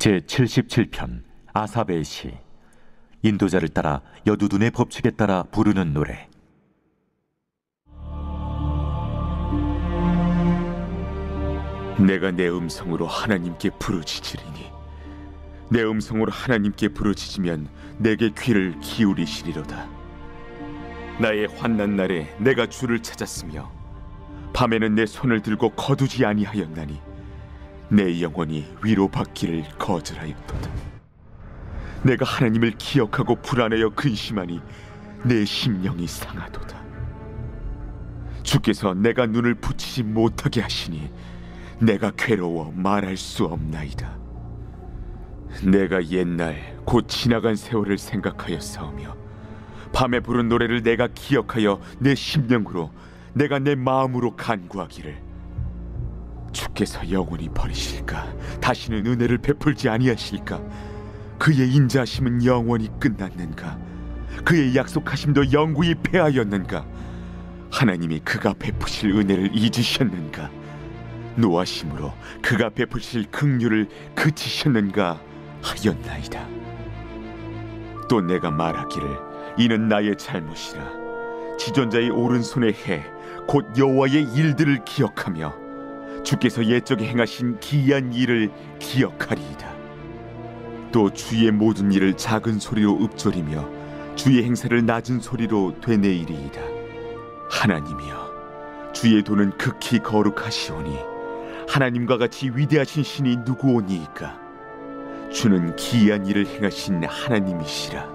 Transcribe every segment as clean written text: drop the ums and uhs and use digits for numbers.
제77편 아삽의 시. 인도자를 따라 여두둔의 법칙에 따라 부르는 노래. 내가 내 음성으로 하나님께 부르짖으리니 내 음성으로 하나님께 부르짖으면 내게 귀를 기울이시리로다. 나의 환난 날에 내가 주를 찾았으며 밤에는 내 손을 들고 거두지 아니하였나니 내 영혼이 위로받기를 거절하였도다. 내가 하나님을 기억하고 불안하여 근심하니 내 심령이 상하도다. 주께서 내가 눈을 붙이지 못하게 하시니 내가 괴로워 말할 수 없나이다. 내가 옛날 곧 지나간 세월을 생각하였사오며 밤에 부른 노래를 내가 기억하여 내 심령으로 내가 내 마음으로 간구하기를 주께서 영원히 버리실까? 다시는 은혜를 베풀지 아니하실까? 그의 인자하심은 영원히 끝났는가? 그의 약속하심도 영구히 패하였는가? 하나님이 그가 베푸실 은혜를 잊으셨는가? 노하심으로 그가 베푸실 긍휼을 그치셨는가 하였나이다. 또 내가 말하기를 이는 나의 잘못이라. 지존자의 오른손의 해 곧 여호와의 일들을 기억하며 주께서 옛적에 행하신 기이한 일을 기억하리이다. 또 주의 모든 일을 작은 소리로 읊조리며 주의 행사를 낮은 소리로 되뇌이리이다. 하나님이여, 주의 도는 극히 거룩하시오니 하나님과 같이 위대하신 신이 누구오니이까? 주는 기이한 일을 행하신 하나님이시라.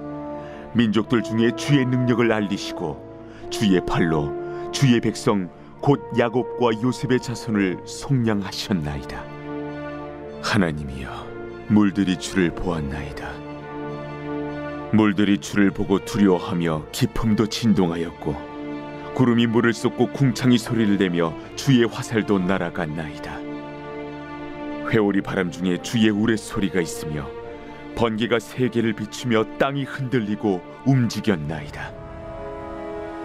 민족들 중에 주의 능력을 알리시고 주의 팔로 주의 백성 곧 야곱과 요셉의 자손을 속량하셨나이다. 하나님이여, 물들이 주를 보았나이다. 물들이 주를 보고 두려워하며 기품도 진동하였고 구름이 물을 쏟고 궁창이 소리를 내며 주의 화살도 날아갔나이다. 회오리 바람 중에 주의 우레소리가 있으며 번개가 세계를 비추며 땅이 흔들리고 움직였나이다.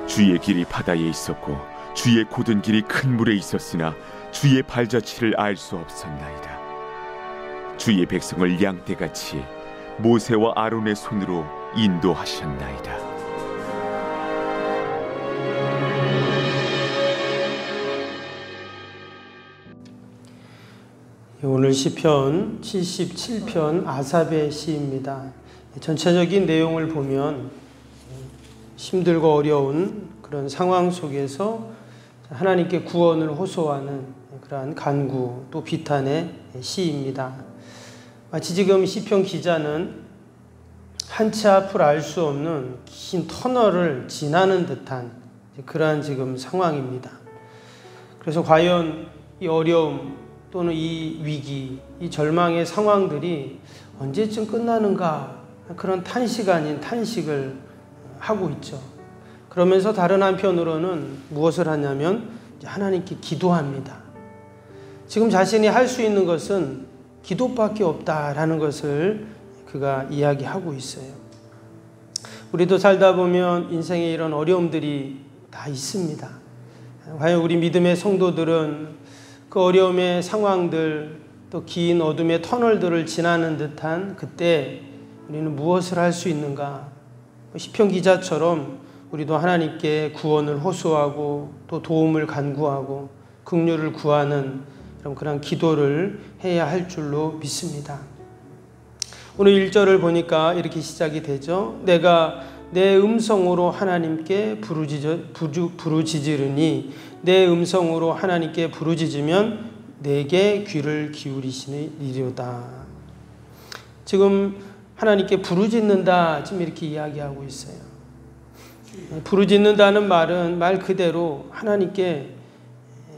주의 길이 바다에 있었고 주의 곧은 길이 큰 물에 있었으나 주의 발자취를 알 수 없었나이다. 주의 백성을 양떼같이 모세와 아론의 손으로 인도하셨나이다. 오늘 시편 77편 아삽의 시입니다. 전체적인 내용을 보면 힘들고 어려운 그런 상황 속에서 하나님께 구원을 호소하는 그러한 간구 또 비탄의 시입니다. 마치 지금 시편 기자는 한 치 앞을 알 수 없는 긴 터널을 지나는 듯한 그러한 지금 상황입니다. 그래서 과연 이 어려움 또는 이 위기, 이 절망의 상황들이 언제쯤 끝나는가 그런 탄식 아닌 탄식을 하고 있죠. 그러면서 다른 한편으로는 무엇을 하냐면 하나님께 기도합니다. 지금 자신이 할 수 있는 것은 기도밖에 없다라는 것을 그가 이야기하고 있어요. 우리도 살다 보면 인생에 이런 어려움들이 다 있습니다. 과연 우리 믿음의 성도들은 그 어려움의 상황들 또 긴 어둠의 터널들을 지나는 듯한 그때 우리는 무엇을 할 수 있는가? 시편 기자처럼 우리도 하나님께 구원을 호소하고 또 도움을 간구하고 긍휼을 구하는 그런 기도를 해야 할 줄로 믿습니다. 오늘 1절을 보니까 이렇게 시작이 되죠. 내가 내 음성으로 하나님께 부르짖으리니 내 음성으로 하나님께 부르짖으면 내게 귀를 기울이시리로다. 지금 하나님께 부르짖는다 지금 이렇게 이야기하고 있어요. 부르짖는다는 말은 말 그대로 하나님께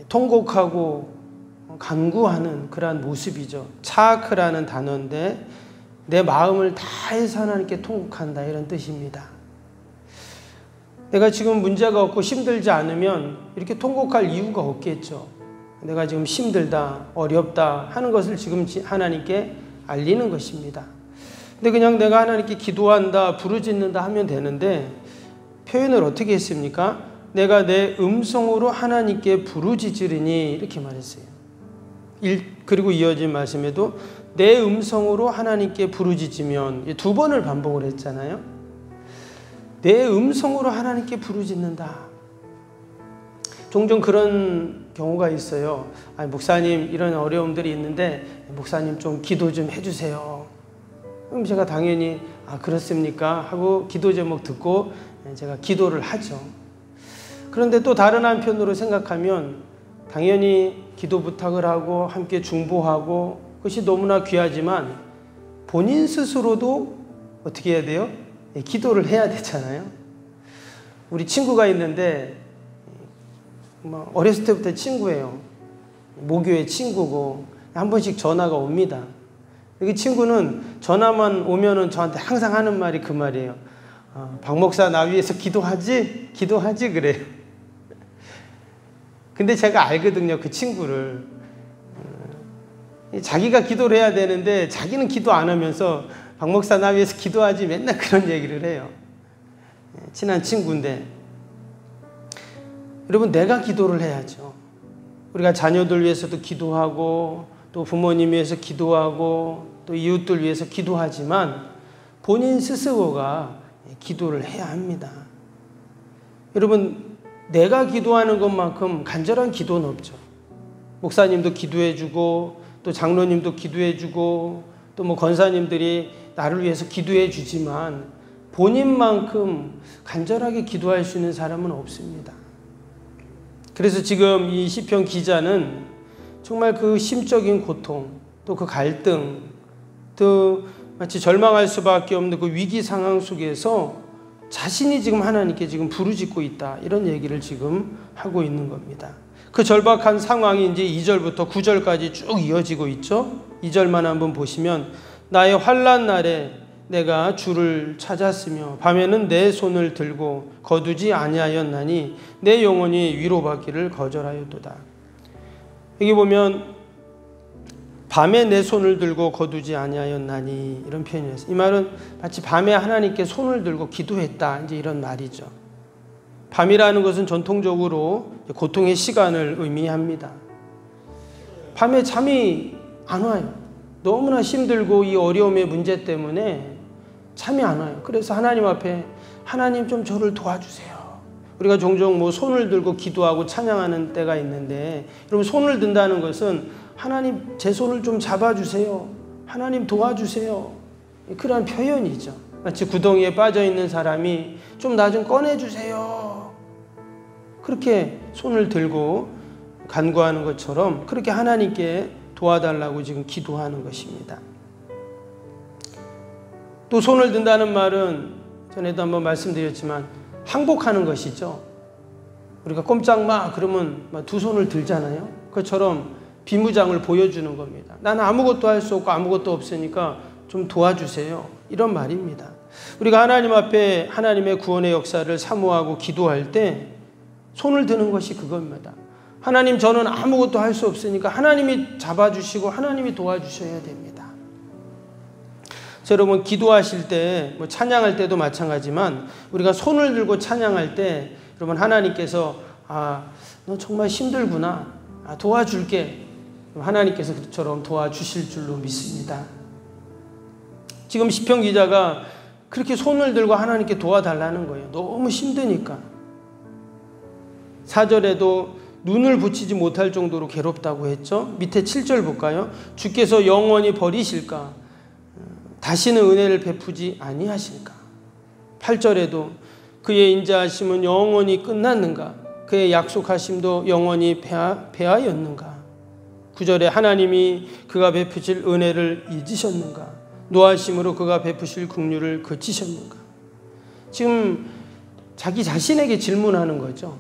통곡하고 간구하는 그러한 모습이죠. 차크라는 단어인데 내 마음을 다해서 하나님께 통곡한다 이런 뜻입니다. 내가 지금 문제가 없고 힘들지 않으면 이렇게 통곡할 이유가 없겠죠. 내가 지금 힘들다, 어렵다 하는 것을 지금 하나님께 알리는 것입니다. 근데 그냥 내가 하나님께 기도한다, 부르짖는다 하면 되는데 표현을 어떻게 했습니까? 내가 내 음성으로 하나님께 부르짖으리니 이렇게 말했어요. 그리고 이어진 말씀에도 내 음성으로 하나님께 부르짖으면, 두 번을 반복을 했잖아요. 내 음성으로 하나님께 부르짖는다. 종종 그런 경우가 있어요. 목사님 이런 어려움들이 있는데 목사님 좀 기도 좀 해주세요. 그럼 제가 당연히 그렇습니까? 하고 기도 제목 듣고 제가 기도를 하죠. 그런데 또 다른 한편으로 생각하면 당연히 기도 부탁을 하고 함께 중보하고 그것이 너무나 귀하지만 본인 스스로도 어떻게 해야 돼요? 기도를 해야 되잖아요. 우리 친구가 있는데 어렸을 때부터 친구예요. 모교의 친구고 한 번씩 전화가 옵니다. 그 친구는 전화만 오면은 저한테 항상 하는 말이 그 말이에요. 박 목사 나 위해서 기도하지? 기도하지? 그래요. 근데 제가 알거든요, 그 친구를. 자기가 기도를 해야 되는데 자기는 기도 안 하면서 박 목사 나 위해서 기도하지? 맨날 그런 얘기를 해요. 친한 친구인데. 여러분, 내가 기도를 해야죠. 우리가 자녀들 위해서도 기도하고 또 부모님 위해서 기도하고 또 이웃들 위해서 기도하지만 본인 스스로가 기도를 해야 합니다. 여러분, 내가 기도하는 것만큼 간절한 기도는 없죠. 목사님도 기도해주고 또 장로님도 기도해주고 또 뭐 권사님들이 나를 위해서 기도해주지만 본인만큼 간절하게 기도할 수 있는 사람은 없습니다. 그래서 지금 이 시편 기자는 정말 그 심적인 고통, 또 그 갈등, 또 마치 절망할 수밖에 없는 그 위기 상황 속에서 자신이 지금 하나님께 지금 부르짖고 있다, 이런 얘기를 지금 하고 있는 겁니다. 그 절박한 상황이 이제 2절부터 9절까지 쭉 이어지고 있죠. 2절만 한번 보시면 나의 환난 날에 내가 주를 찾았으며 밤에는 내 손을 들고 거두지 아니하였나니 내 영혼이 위로받기를 거절하였도다. 여기 보면 밤에 내 손을 들고 거두지 아니하였나니 이런 표현이었어요. 이 말은 마치 밤에 하나님께 손을 들고 기도했다, 이제 이런 말이죠. 밤이라는 것은 전통적으로 고통의 시간을 의미합니다. 밤에 잠이 안 와요. 너무나 힘들고 이 어려움의 문제 때문에 잠이 안 와요. 그래서 하나님 앞에 하나님 좀 저를 도와주세요. 우리가 종종 뭐 손을 들고 기도하고 찬양하는 때가 있는데, 여러분, 손을 든다는 것은 하나님 제 손을 좀 잡아주세요. 하나님 도와주세요. 그런 표현이죠. 마치 구덩이에 빠져있는 사람이 좀 나 좀 꺼내주세요. 그렇게 손을 들고 간구하는 것처럼 그렇게 하나님께 도와달라고 지금 기도하는 것입니다. 또 손을 든다는 말은 전에도 한번 말씀드렸지만 항복하는 것이죠. 우리가 꼼짝 마 그러면 두 손을 들잖아요. 그것처럼 비무장을 보여주는 겁니다. 나는 아무것도 할 수 없고 아무것도 없으니까 좀 도와주세요, 이런 말입니다. 우리가 하나님 앞에 하나님의 구원의 역사를 사모하고 기도할 때 손을 드는 것이 그겁니다. 하나님, 저는 아무것도 할 수 없으니까 하나님이 잡아주시고 하나님이 도와주셔야 됩니다. 여러분, 기도하실 때, 뭐 찬양할 때도 마찬가지지만 우리가 손을 들고 찬양할 때 여러분, 하나님께서 너 정말 힘들구나, 도와줄게, 하나님께서 그처럼 도와주실 줄로 믿습니다. 지금 시편 기자가 그렇게 손을 들고 하나님께 도와달라는 거예요. 너무 힘드니까. 4절에도 눈을 붙이지 못할 정도로 괴롭다고 했죠. 밑에 7절 볼까요? 주께서 영원히 버리실까? 다시는 은혜를 베푸지 아니하실까? 8절에도 그의 인자하심은 영원히 끝났는가? 그의 약속하심도 영원히 배하였는가? 9절에 하나님이 그가 베푸실 은혜를 잊으셨는가? 노하심으로 그가 베푸실 긍휼을 그치셨는가? 지금 자기 자신에게 질문하는 거죠.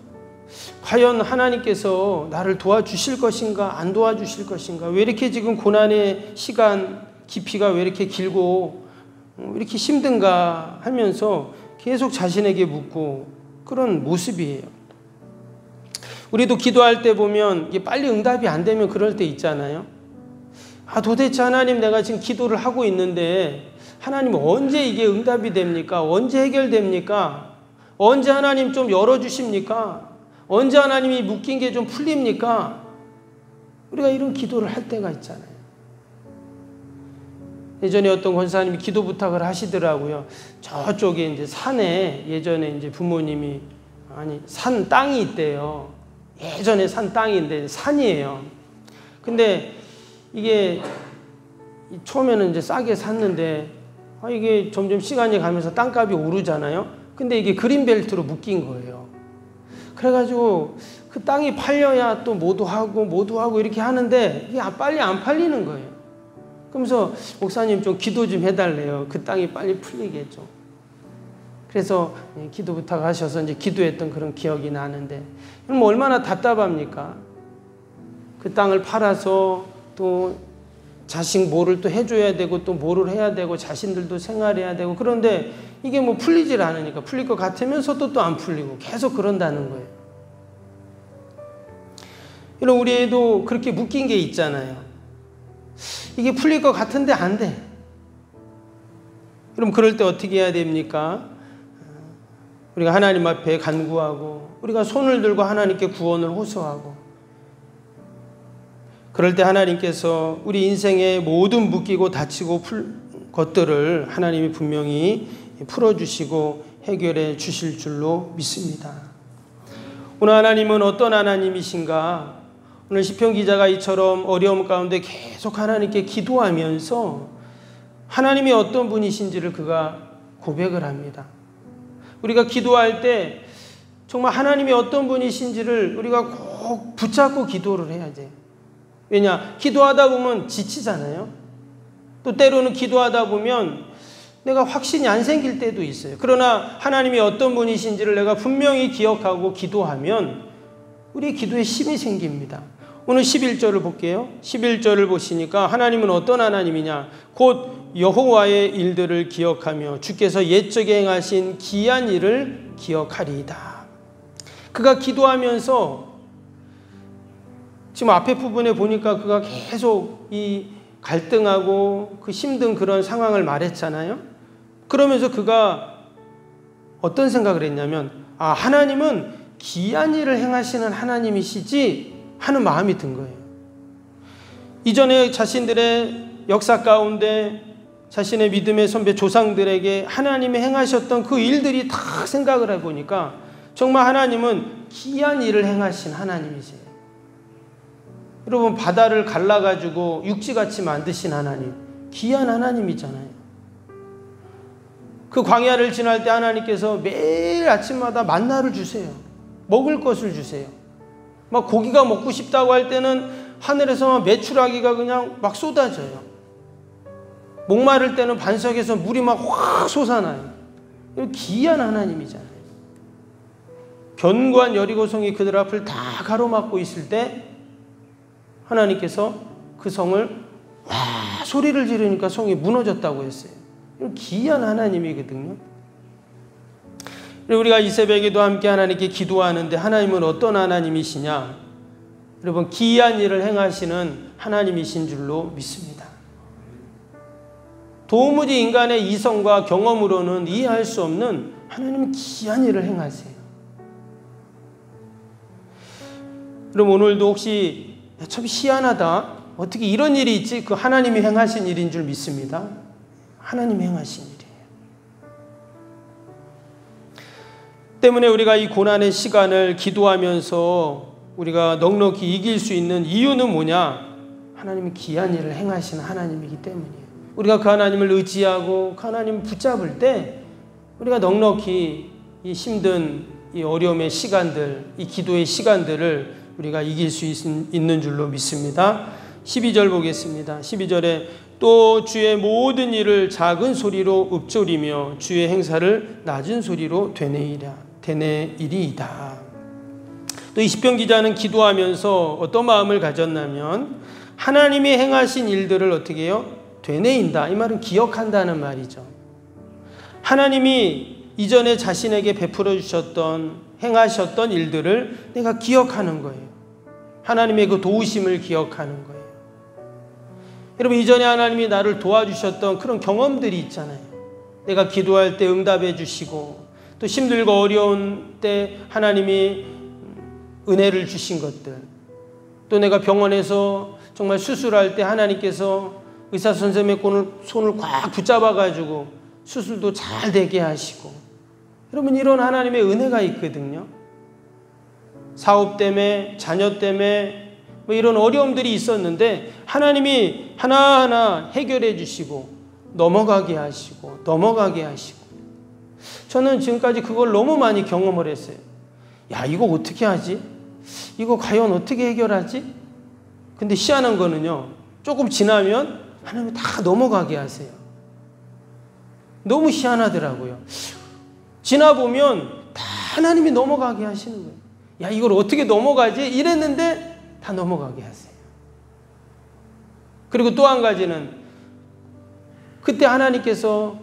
과연 하나님께서 나를 도와주실 것인가, 안 도와주실 것인가? 왜 이렇게 지금 고난의 시간 깊이가 왜 이렇게 길고 왜 이렇게 힘든가 하면서 계속 자신에게 묻고 그런 모습이에요. 우리도 기도할 때 보면 이게 빨리 응답이 안 되면 그럴 때 있잖아요. 도대체 하나님, 내가 지금 기도를 하고 있는데 하나님 언제 이게 응답이 됩니까? 언제 해결됩니까? 언제 하나님 좀 열어주십니까? 언제 하나님이 묶인 게 좀 풀립니까? 우리가 이런 기도를 할 때가 있잖아요. 예전에 어떤 권사님이 기도 부탁을 하시더라고요. 저쪽에 이제 산에 예전에 이제 부모님이 산 땅이 있대요. 예전에 산 땅인데 산이에요. 근데 이게 처음에는 이제 싸게 샀는데 이게 점점 시간이 가면서 땅값이 오르잖아요. 근데 이게 그린벨트로 묶인 거예요. 그래가지고 그 땅이 팔려야 또 모두 하고 이렇게 하는데 이게 빨리 안 팔리는 거예요. 그러면서 목사님 좀 기도 좀 해달래요. 그 땅이 빨리 풀리게 좀. 그래서 기도 부탁하셔서 이제 기도했던 그런 기억이 나는데, 그럼 얼마나 답답합니까? 그 땅을 팔아서 또 자식 뭐를 또 해줘야 되고 또 뭐를 해야 되고 자신들도 생활해야 되고, 그런데 이게 뭐 풀리질 않으니까, 풀릴 것 같으면서도 또 안 풀리고 계속 그런다는 거예요. 이런 우리 애도 그렇게 묶인 게 있잖아요. 이게 풀릴 것 같은데 안 돼. 그럼 그럴 때 어떻게 해야 됩니까? 우리가 하나님 앞에 간구하고 우리가 손을 들고 하나님께 구원을 호소하고, 그럴 때 하나님께서 우리 인생의 모든 묶이고 다치고 것들을 하나님이 분명히 풀어주시고 해결해 주실 줄로 믿습니다. 오늘 하나님은 어떤 하나님이신가? 오늘 시편 기자가 이처럼 어려움 가운데 계속 하나님께 기도하면서 하나님이 어떤 분이신지를 그가 고백을 합니다. 우리가 기도할 때 정말 하나님이 어떤 분이신지를 우리가 꼭 붙잡고 기도를 해야 돼요. 왜냐? 기도하다 보면 지치잖아요. 또 때로는 기도하다 보면 내가 확신이 안 생길 때도 있어요. 그러나 하나님이 어떤 분이신지를 내가 분명히 기억하고 기도하면 우리의 기도에 힘이 생깁니다. 오늘 11절을 볼게요. 11절을 보시니까 하나님은 어떤 하나님이냐? 곧 여호와의 일들을 기억하며 주께서 옛적에 행하신 기이한 일을 기억하리이다. 그가 기도하면서 지금 앞에 부분에 보니까 그가 계속 이 갈등하고 그 힘든 그런 상황을 말했잖아요. 그러면서 그가 어떤 생각을 했냐면, 하나님은 기이한 일을 행하시는 하나님이시지 하는 마음이 든 거예요. 이전에 자신들의 역사 가운데 자신의 믿음의 선배 조상들에게 하나님이 행하셨던 그 일들이 다 생각을 해보니까 정말 하나님은 기이한 일을 행하신 하나님이세요. 여러분, 바다를 갈라가지고 육지같이 만드신 하나님, 기이한 하나님이잖아요. 그 광야를 지날 때 하나님께서 매일 아침마다 만나를 주세요. 먹을 것을 주세요. 막 고기가 먹고 싶다고 할 때는 하늘에서 메추라기가 그냥 막 쏟아져요. 목마를 때는 반석에서 물이 막 확 솟아나요. 기이한 하나님이잖아요. 견고한 여리고성이 그들 앞을 다 가로막고 있을 때 하나님께서 그 성을 와 소리를 지르니까 성이 무너졌다고 했어요. 기이한 하나님이거든요. 우리가 이 새벽에도 함께 하나님께 기도하는데 하나님은 어떤 하나님이시냐? 여러분, 기이한 일을 행하시는 하나님이신 줄로 믿습니다. 도무지 인간의 이성과 경험으로는 이해할 수 없는 하나님은 기이한 일을 행하세요. 그럼 오늘도 혹시 참 희한하다, 어떻게 이런 일이 있지? 그 하나님이 행하신 일인 줄 믿습니다. 하나님이 행하신 일이에요. 때문에 우리가 이 고난의 시간을 기도하면서 우리가 넉넉히 이길 수 있는 이유는 뭐냐? 하나님이 기이한 일을 행하시는 하나님이기 때문이에요. 우리가 그 하나님을 의지하고 그 하나님을 붙잡을 때 우리가 넉넉히 이 힘든 이 어려움의 시간들, 이 기도의 시간들을 우리가 이길 수 있는 줄로 믿습니다. 12절 보겠습니다. 12절에 또 주의 모든 일을 작은 소리로 읊조리며 주의 행사를 낮은 소리로 되뇌이리이다. 또 이 시편 기자는 기도하면서 어떤 마음을 가졌냐면 하나님이 행하신 일들을 어떻게 해요? 되뇌인다. 이 말은 기억한다는 말이죠. 하나님이 이전에 자신에게 베풀어 주셨던 행하셨던 일들을 내가 기억하는 거예요. 하나님의 그 도우심을 기억하는 거예요. 여러분, 이전에 하나님이 나를 도와주셨던 그런 경험들이 있잖아요. 내가 기도할 때 응답해 주시고 또 힘들고 어려운 때 하나님이 은혜를 주신 것들, 또 내가 병원에서 정말 수술할 때 하나님께서 의사 선생님의 손을 꽉 붙잡아가지고 수술도 잘 되게 하시고, 여러분 이런 하나님의 은혜가 있거든요. 사업 때문에, 자녀 때문에 뭐 이런 어려움들이 있었는데 하나님이 하나하나 해결해 주시고 넘어가게 하시고 저는 지금까지 그걸 너무 많이 경험을 했어요. 야, 이거 어떻게 하지? 이거 과연 어떻게 해결하지? 근데 희한한 거는요, 조금 지나면 하나님이 다 넘어가게 하세요. 너무 희한하더라고요. 지나보면 다 하나님이 넘어가게 하시는 거예요. 야, 이걸 어떻게 넘어가지? 이랬는데 다 넘어가게 하세요. 그리고 또 한 가지는 그때 하나님께서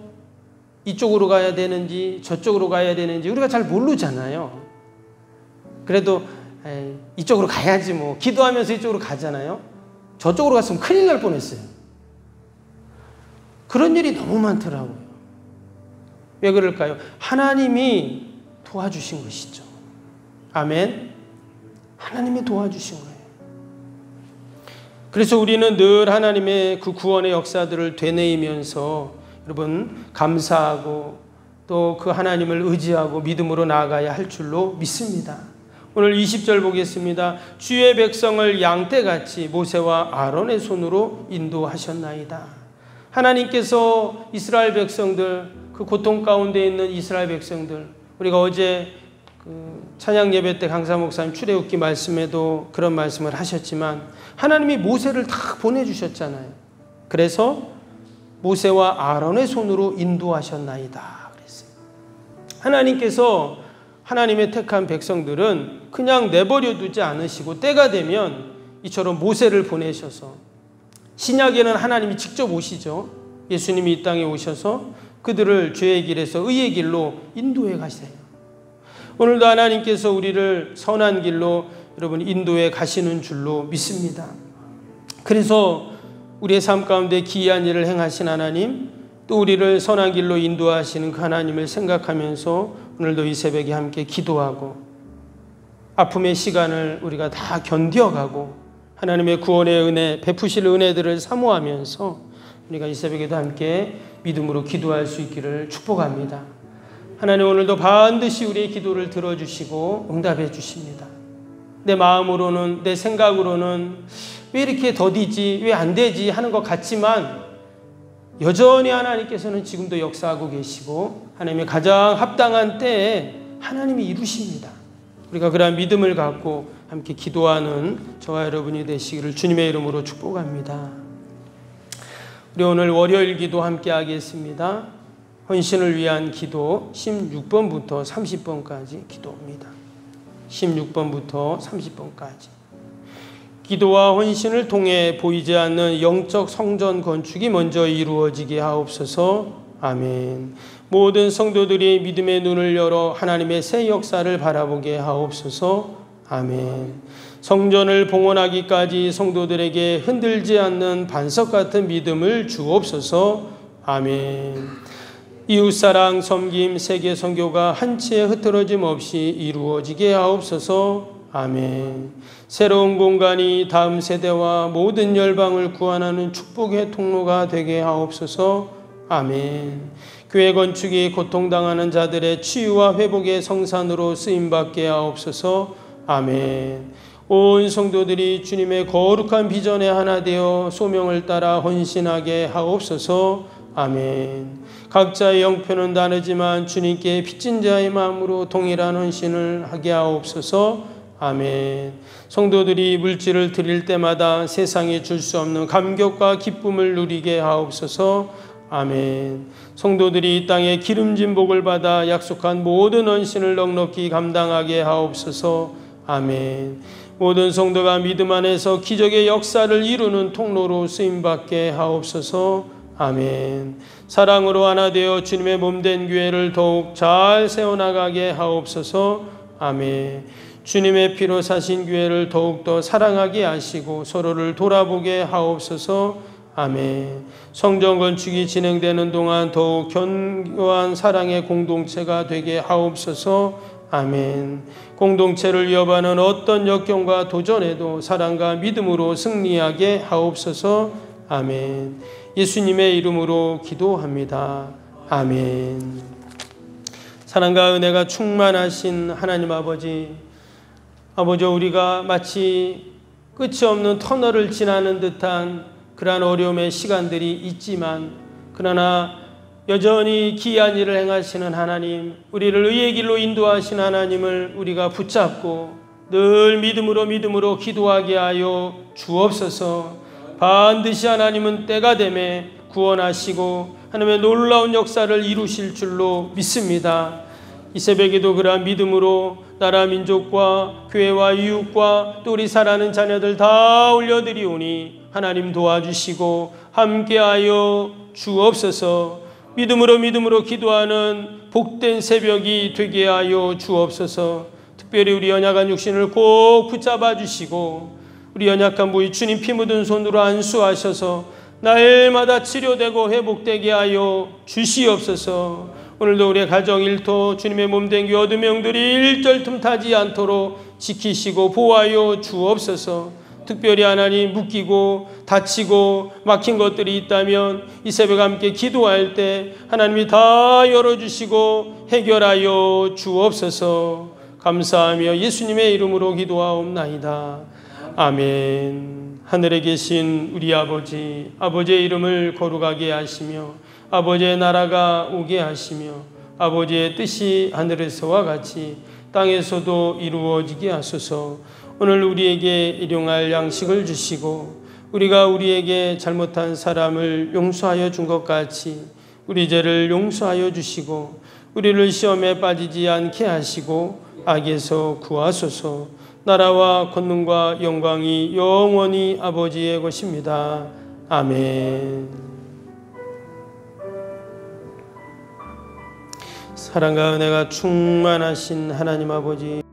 이쪽으로 가야 되는지 저쪽으로 가야 되는지 우리가 잘 모르잖아요. 그래도 이쪽으로 가야지 뭐 기도하면서 이쪽으로 가잖아요. 저쪽으로 갔으면 큰일 날 뻔했어요. 그런 일이 너무 많더라고요. 왜 그럴까요? 하나님이 도와주신 것이죠. 아멘. 하나님이 도와주신 거예요. 그래서 우리는 늘 하나님의 그 구원의 역사들을 되뇌이면서 여러분 감사하고 또 그 하나님을 의지하고 믿음으로 나아가야 할 줄로 믿습니다. 오늘 20절 보겠습니다. 주의 백성을 양떼같이 모세와 아론의 손으로 인도하셨나이다. 하나님께서 이스라엘 백성들, 그 고통 가운데 있는 이스라엘 백성들, 우리가 어제 찬양 예배 때 강사 목사님 출애굽기 말씀에도 그런 말씀을 하셨지만 하나님이 모세를 다 보내주셨잖아요. 그래서 모세와 아론의 손으로 인도하셨나이다 그랬어요. 하나님께서 하나님의 택한 백성들은 그냥 내버려 두지 않으시고 때가 되면 이처럼 모세를 보내셔서, 신약에는 하나님이 직접 오시죠. 예수님이 이 땅에 오셔서 그들을 죄의 길에서 의의 길로 인도해 가세요. 오늘도 하나님께서 우리를 선한 길로 여러분 인도해 가시는 줄로 믿습니다. 그래서 우리의 삶 가운데 기이한 일을 행하신 하나님, 또 우리를 선한 길로 인도하시는 그 하나님을 생각하면서 오늘도 이 새벽에 함께 기도하고 아픔의 시간을 우리가 다 견뎌가고 하나님의 구원의 은혜, 베푸실 은혜들을 사모하면서 우리가 이 새벽에도 함께 믿음으로 기도할 수 있기를 축복합니다. 하나님, 오늘도 반드시 우리의 기도를 들어주시고 응답해 주십니다. 내 마음으로는, 내 생각으로는 왜 이렇게 더디지, 왜 안 되지 하는 것 같지만 여전히 하나님께서는 지금도 역사하고 계시고 하나님의 가장 합당한 때에 하나님이 이루십니다. 우리가 그러한 믿음을 갖고 함께 기도하는 저와 여러분이 되시기를 주님의 이름으로 축복합니다. 우리 오늘 월요일 기도 함께 하겠습니다. 헌신을 위한 기도 16번부터 30번까지 기도입니다. 16번부터 30번까지. 기도와 헌신을 통해 보이지 않는 영적 성전 건축이 먼저 이루어지게 하옵소서. 아멘. 모든 성도들이 믿음의 눈을 열어 하나님의 새 역사를 바라보게 하옵소서. 아멘. 성전을 봉헌하기까지 성도들에게 흔들지 않는 반석 같은 믿음을 주옵소서. 아멘. 이웃사랑, 섬김, 세계 선교가 한치의 흐트러짐 없이 이루어지게 하옵소서. 아멘. 새로운 공간이 다음 세대와 모든 열방을 구원하는 축복의 통로가 되게 하옵소서. 아멘. 교회 건축이 고통당하는 자들의 치유와 회복의 성산으로 쓰임받게 하옵소서. 아멘. 온 성도들이 주님의 거룩한 비전에 하나 되어 소명을 따라 헌신하게 하옵소서. 아멘. 각자의 형편은 다르지만 주님께 빚진 자의 마음으로 동일한 헌신을 하게 하옵소서. 아멘. 성도들이 물질을 드릴 때마다 세상에 줄 수 없는 감격과 기쁨을 누리게 하옵소서. 아멘. 성도들이 이 땅에 기름진 복을 받아 약속한 모든 헌신을 넉넉히 감당하게 하옵소서. 아멘. 모든 성도가 믿음 안에서 기적의 역사를 이루는 통로로 쓰임받게 하옵소서. 아멘. 사랑으로 하나 되어 주님의 몸된 교회를 더욱 잘 세워나가게 하옵소서. 아멘. 주님의 피로 사신 교회를 더욱더 사랑하게 하시고 서로를 돌아보게 하옵소서. 아멘. 성전 건축이 진행되는 동안 더욱 견고한 사랑의 공동체가 되게 하옵소서. 아멘. 공동체를 위협하는 어떤 역경과 도전에도 사랑과 믿음으로 승리하게 하옵소서. 아멘. 예수님의 이름으로 기도합니다. 아멘. 사랑과 은혜가 충만하신 하나님 아버지, 우리가 마치 끝이 없는 터널을 지나는 듯한 그러한 어려움의 시간들이 있지만, 그러나 여전히 기이한 일을 행하시는 하나님, 우리를 의의 길로 인도하신 하나님을 우리가 붙잡고 늘 믿음으로 기도하게 하여 주옵소서. 반드시 하나님은 때가 되매 구원하시고 하나님의 놀라운 역사를 이루실 줄로 믿습니다. 이 새벽에도 그러한 믿음으로 나라 민족과 교회와 이웃과 또 우리 사랑하는 자녀들 다 올려드리오니 하나님 도와주시고 함께하여 주옵소서. 믿음으로 기도하는 복된 새벽이 되게 하여 주옵소서. 특별히 우리 연약한 육신을 꼭 붙잡아 주시고 우리 연약한 부위 주님 피 묻은 손으로 안수하셔서 날마다 치료되고 회복되게 하여 주시옵소서. 오늘도 우리의 가정 일터 주님의 몸된 교회 명들이 일절 틈타지 않도록 지키시고 보호하여 주옵소서. 특별히 하나님 묶이고 다치고 막힌 것들이 있다면 이 새벽 함께 기도할 때 하나님이 다 열어주시고 해결하여 주옵소서. 감사하며 예수님의 이름으로 기도하옵나이다. 아멘. 하늘에 계신 우리 아버지, 아버지의 이름을 거룩하게 하시며 아버지의 나라가 오게 하시며 아버지의 뜻이 하늘에서와 같이 땅에서도 이루어지게 하소서. 오늘 우리에게 일용할 양식을 주시고 우리가 우리에게 잘못한 사람을 용서하여 준 것 같이 우리 죄를 용서하여 주시고 우리를 시험에 빠지지 않게 하시고 악에서 구하소서. 나라와 권능과 영광이 영원히 아버지의 것입니다. 아멘. 사랑과 은혜가 충만하신 하나님 아버지,